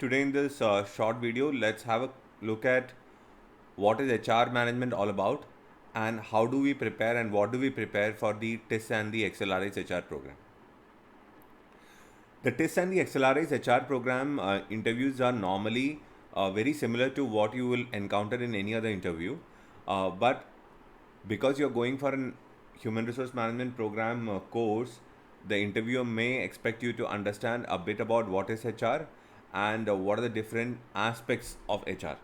Today in this short video, let's have a look at what is HR management all about and how do we prepare and what do we prepare for the TISS and the XLRI-HR program. The TISS and the XLRI-HR program interviews are normally very similar to what you will encounter in any other interview, but because you're going for an human resource management program course, the interviewer may expect you to understand a bit about what is HR and what are the different aspects of HR.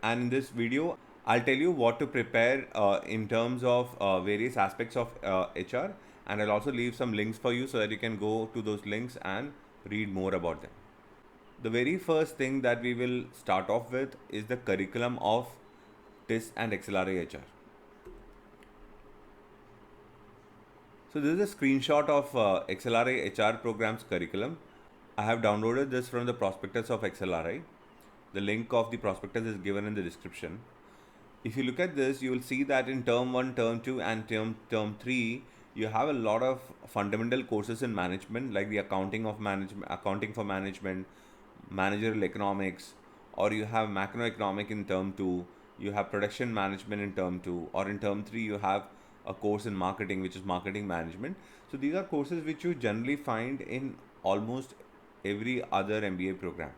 And in this video, I'll tell you what to prepare in terms of various aspects of HR, and I'll also leave some links for you so that you can go to those links and read more about them. The very first thing that we will start off with is the curriculum of TISS and XLRI-HR. So this is a screenshot of XLRI-HR program's curriculum. I have downloaded this from the prospectus of XLRI. The link of the prospectus is given in the description. If you look at this, you will see that in term 1, term 2 and term 3, you have a lot of fundamental courses in management like the accounting for management, managerial economics, or you have macroeconomic in term 2, you have production management in term 2, or in term 3 you have a course in marketing, which is marketing management. So these are courses which you generally find in almost every other MBA program.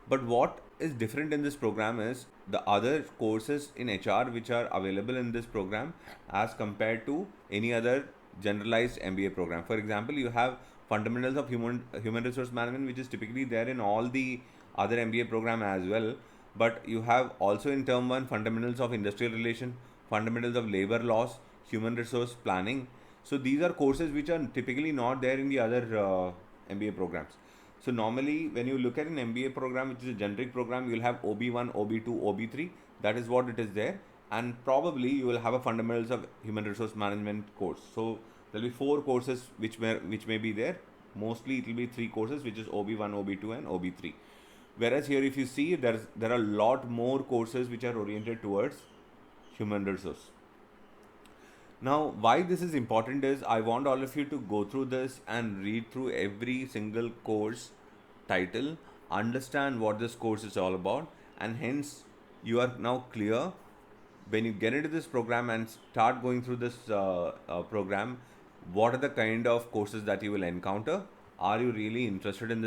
But what is different in this program is the other courses in HR which are available in this program as compared to any other generalized MBA program. For example, you have fundamentals of human resource management, which is typically there in all the other MBA program as well. But you have also in term 1 fundamentals of industrial relation, fundamentals of labor laws, human resource planning. So these are courses which are typically not there in the other MBA programs. So normally when you look at an MBA program, which is a generic program, you will have OB1, OB2, OB3. That is what it is there. And probably you will have a fundamentals of human resource management course. So there will be 4 courses which may be there. Mostly it will be 3 courses, which is OB1, OB2 and OB3. Whereas here if you see, there are a lot more courses which are oriented towards human resource. Now, why this is important is I want all of you to go through this and read through every single course title, understand what this course is all about, and hence you are now clear when you get into this program and start going through this program, what are the kind of courses that you will encounter? Are you really interested in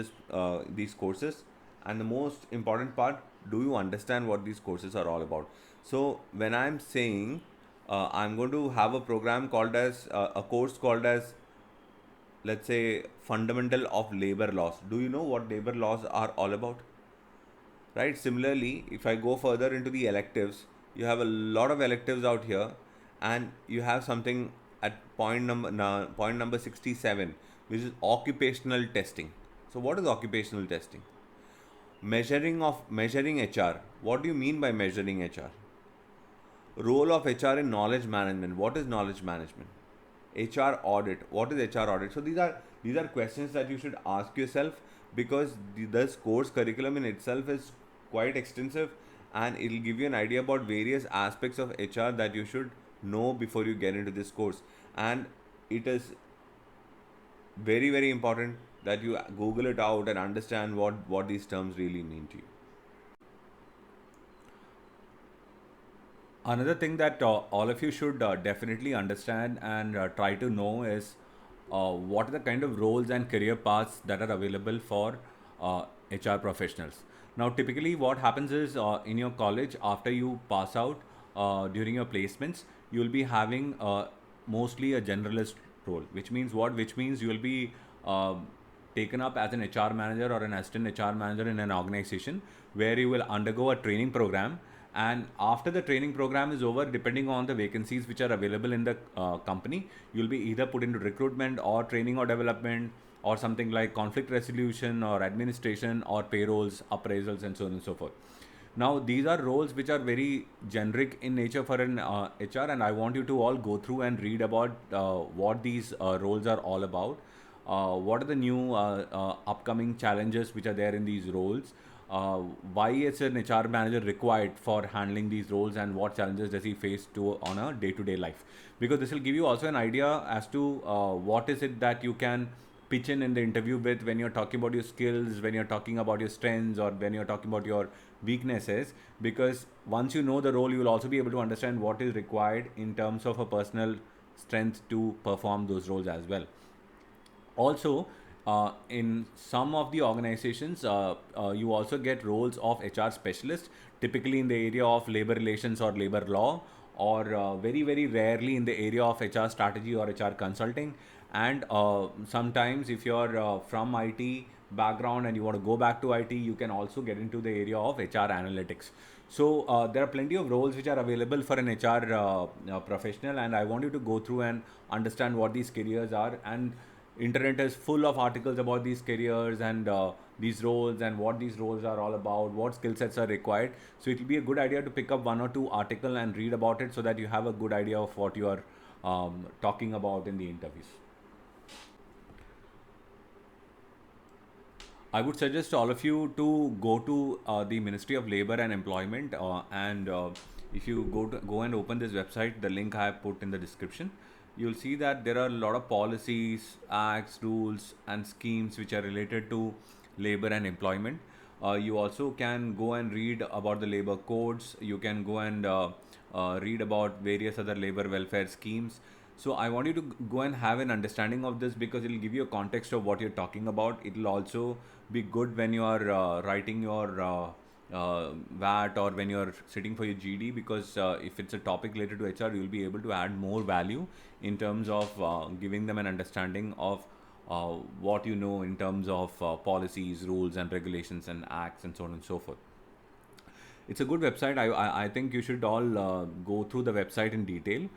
these courses? And the most important part, do you understand what these courses are all about? So when I'm saying I'm going to have a program called as a course called as, let's say, fundamental of labor laws. Do you know what labor laws are all about? Right? Similarly, if I go further into the electives, you have a lot of electives out here, and you have something at point number 67, which is occupational testing. So what is occupational testing? Measuring HR. What do you mean by measuring HR? Role of HR in knowledge management. What is knowledge management? HR audit. What is HR audit? So these are questions that you should ask yourself, because this course curriculum in itself is quite extensive, and it will give you an idea about various aspects of HR that you should know before you get into this course. And it is very, very important that you Google it out and understand what these terms really mean to you. Another thing that all of you should definitely understand and try to know is what are the kind of roles and career paths that are available for HR professionals. Now, typically what happens is in your college, after you pass out during your placements, you will be having mostly a generalist role, which means what? Which means you will be taken up as an HR manager or an assistant HR manager in an organization, where you will undergo a training program. And after the training program is over, depending on the vacancies which are available in the company, you'll be either put into recruitment or training or development, or something like conflict resolution or administration or payrolls, appraisals, and so on and so forth. Now, these are roles which are very generic in nature for an HR, and I want you to all go through and read about what these roles are all about. What are the new upcoming challenges which are there in these roles? Why is an HR manager required for handling these roles, and what challenges does he face on a day-to-day life? Because this will give you also an idea as to what is it that you can pitch in the interview with when you're talking about your skills, when you're talking about your strengths, or when you're talking about your weaknesses, because once you know the role, you will also be able to understand what is required in terms of a personal strength to perform those roles as well. Also, in some of the organizations, you also get roles of HR specialists, typically in the area of labor relations or labor law, or very, very rarely in the area of HR strategy or HR consulting. And sometimes, if you're from IT background and you want to go back to IT, you can also get into the area of HR analytics. So there are plenty of roles which are available for an HR professional, and I want you to go through and understand what these careers are. And internet is full of articles about these careers and these roles and what these roles are all about, what skill sets are required. So it will be a good idea to pick up one or two article and read about it so that you have a good idea of what you are talking about in the interviews. I would suggest all of you to go to the Ministry of Labor and Employment, and if you go and open this website, the link I have put in the description, you'll see that there are a lot of policies, acts, rules, and schemes which are related to labor and employment. You also can go and read about the labor codes. You can go and read about various other labor welfare schemes. So I want you to go and have an understanding of this because it will give you a context of what you're talking about. It will also be good when you are writing your VAT or when you're sitting for your GD, because if it's a topic related to HR, you'll be able to add more value in terms of giving them an understanding of what you know in terms of policies, rules, and regulations, and acts, and so on and so forth. It's a good website. I think you should all go through the website in detail.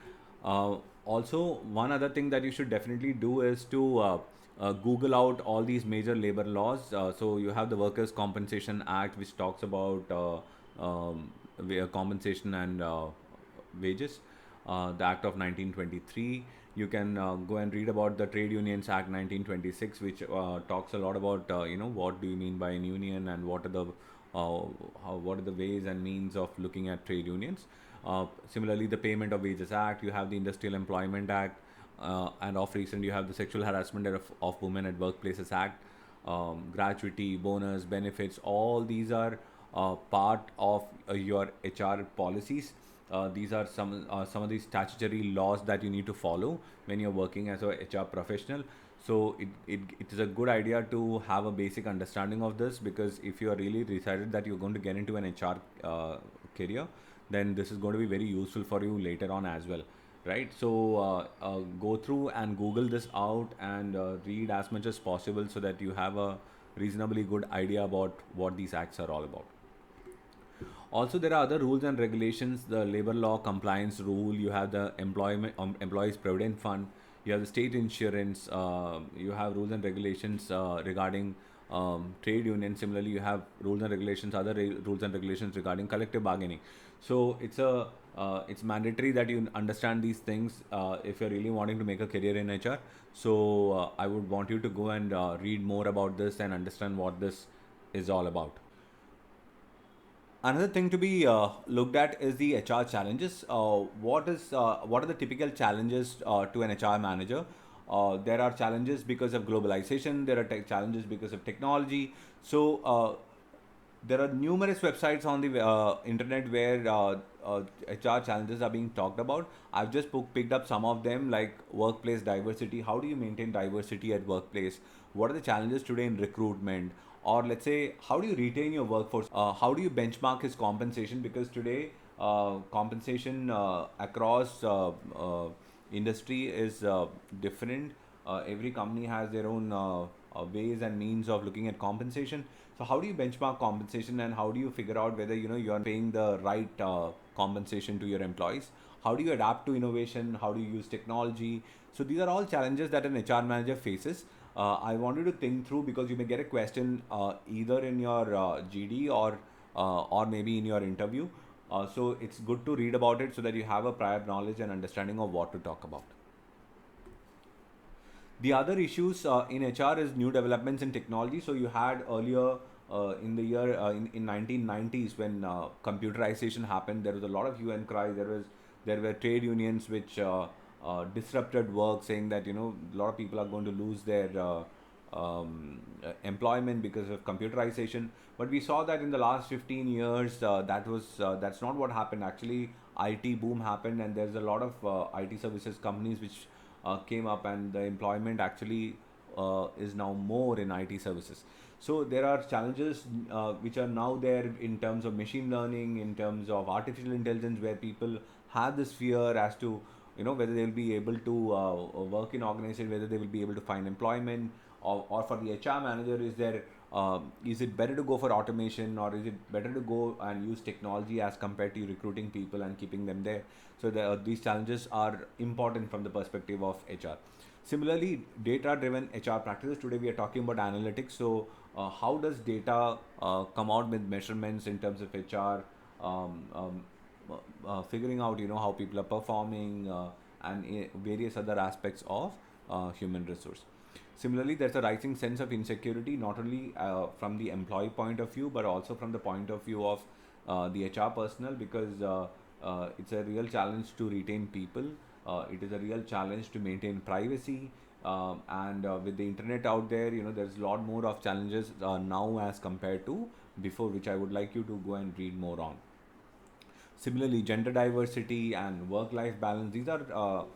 Also, one other thing that you should definitely do is to Google out all these major labor laws. So you have the Workers' Compensation Act, which talks about compensation and wages. The Act of 1923. You can go and read about the Trade Unions Act 1926, which talks a lot about what do you mean by an union and what are the ways and means of looking at trade unions. Similarly, the Payment of Wages Act, you have the Industrial Employment Act, and of recent you have the Sexual Harassment of Women at Workplaces Act, gratuity, bonus, benefits. All these are part of your HR policies. These are some of the statutory laws that you need to follow when you're working as a HR professional. So it is a good idea to have a basic understanding of this, because if you are really decided that you're going to get into an HR career, then this is going to be very useful for you later on as well, right? So go through and Google this out and read as much as possible so that you have a reasonably good idea about what these acts are all about. Also, there are other rules and regulations. The labor law compliance rule. You have the employees provident fund. You have the state insurance. You have rules and regulations regarding trade unions. Similarly, you have rules and regulations, rules and regulations regarding collective bargaining. So it's mandatory that you understand these things if you're really wanting to make a career in HR. So I would want you to go and read more about this and understand what this is all about. Another thing to be looked at is the HR challenges. What are the typical challenges to an HR manager? There are challenges because of globalization. There are challenges because of technology. So there are numerous websites on the internet where HR challenges are being talked about. I've just picked up some of them, like workplace diversity. How do you maintain diversity at workplace? What are the challenges today in recruitment? Or let's say, how do you retain your workforce? How do you benchmark his compensation? Because today, compensation across industry is different. Every company has their own ways and means of looking at compensation. So how do you benchmark compensation, and how do you figure out whether you are paying the right compensation to your employees? How do you adapt to innovation? How do you use technology? So these are all challenges that an HR manager faces. I wanted to think through, because you may get a question either in your GD or maybe in your interview. So it's good to read about it so that you have a prior knowledge and understanding of what to talk about. The other issues in HR is new developments in technology. So you had earlier in the year in 1990s, when computerization happened, there was a lot of hue and cry. There were trade unions which disrupted work, saying that a lot of people are going to lose their employment because of computerization. But we saw that in the last 15 years, that's not what happened. Actually, IT boom happened, and there's a lot of IT services companies which came up, and the employment actually is now more in IT services. So there are challenges which are now there in terms of machine learning, in terms of artificial intelligence, where people have this fear as to whether they will be able to work in organization, whether they will be able to find employment, or for the HR manager, is it better to go for automation, or is it better to go and use technology as compared to recruiting people and keeping them there? So these challenges are important from the perspective of HR. Similarly, data-driven HR practices. Today we are talking about analytics. So how does data come out with measurements in terms of HR, figuring out how people are performing, and various other aspects of human resource. Similarly, there's a rising sense of insecurity, not only from the employee point of view, but also from the point of view of the HR personnel, because it's a real challenge to retain people. It is a real challenge to maintain privacy. And with the internet out there, there's a lot more of challenges now as compared to before, which I would like you to go and read more on. Similarly, gender diversity and work-life balance, these are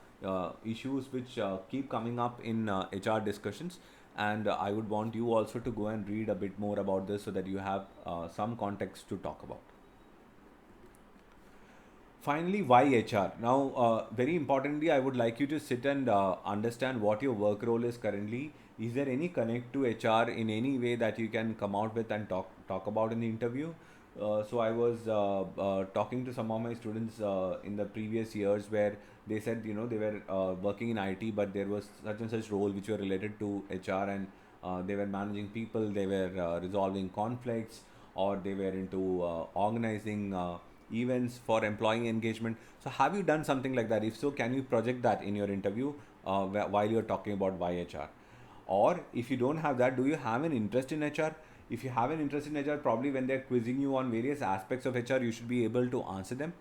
issues which keep coming up in HR discussions, and I would want you also to go and read a bit more about this so that you have some context to talk about. Finally, why HR? Now, very importantly, I would like you to sit and understand what your work role is currently. Is there any connect to HR in any way that you can come out with and talk about in the interview? So I was talking to some of my students in the previous years, where they said they were working in IT, but there was such and such role which were related to HR, and they were managing people, they were resolving conflicts, or they were into organizing events for employee engagement. So have you done something like that? If so, can you project that in your interview while you're talking about why HR? Or if you don't have that, do you have an interest in HR? If you have an interest in HR, probably when they're quizzing you on various aspects of HR, you should be able to answer them.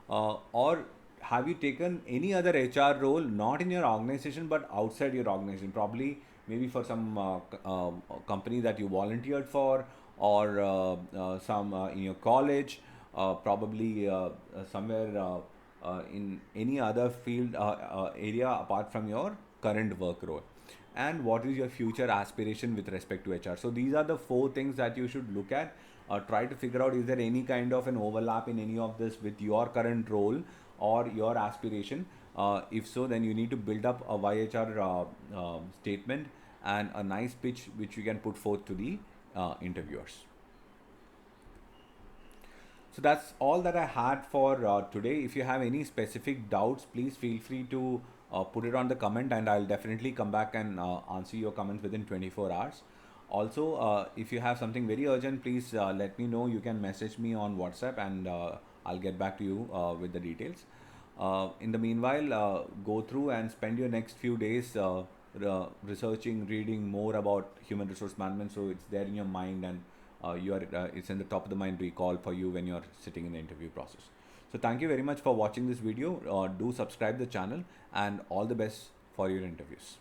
Or have you taken any other HR role, not in your organization but outside your organization? Probably maybe for some company that you volunteered for, or some in your college, probably somewhere in any other field area apart from your current work role. And what is your future aspiration with respect to HR? So these are the 4 things that you should look at. Try to figure out, is there any kind of an overlap in any of this with your current role or your aspiration. If so, then you need to build up a YHR statement and a nice pitch which you can put forth to the interviewers. So that's all that I had for today. If you have any specific doubts, please feel free to put it on the comment, and I'll definitely come back and answer your comments within 24 hours. Also, if you have something very urgent, please let me know. You can message me on WhatsApp, and I'll get back to you with the details. In the meanwhile, go through and spend your next few days researching, reading more about human resource management, so it's there in your mind, and it's in the top of the mind recall for you when you're sitting in the interview process. So thank you very much for watching this video. Do subscribe the channel, and all the best for your interviews.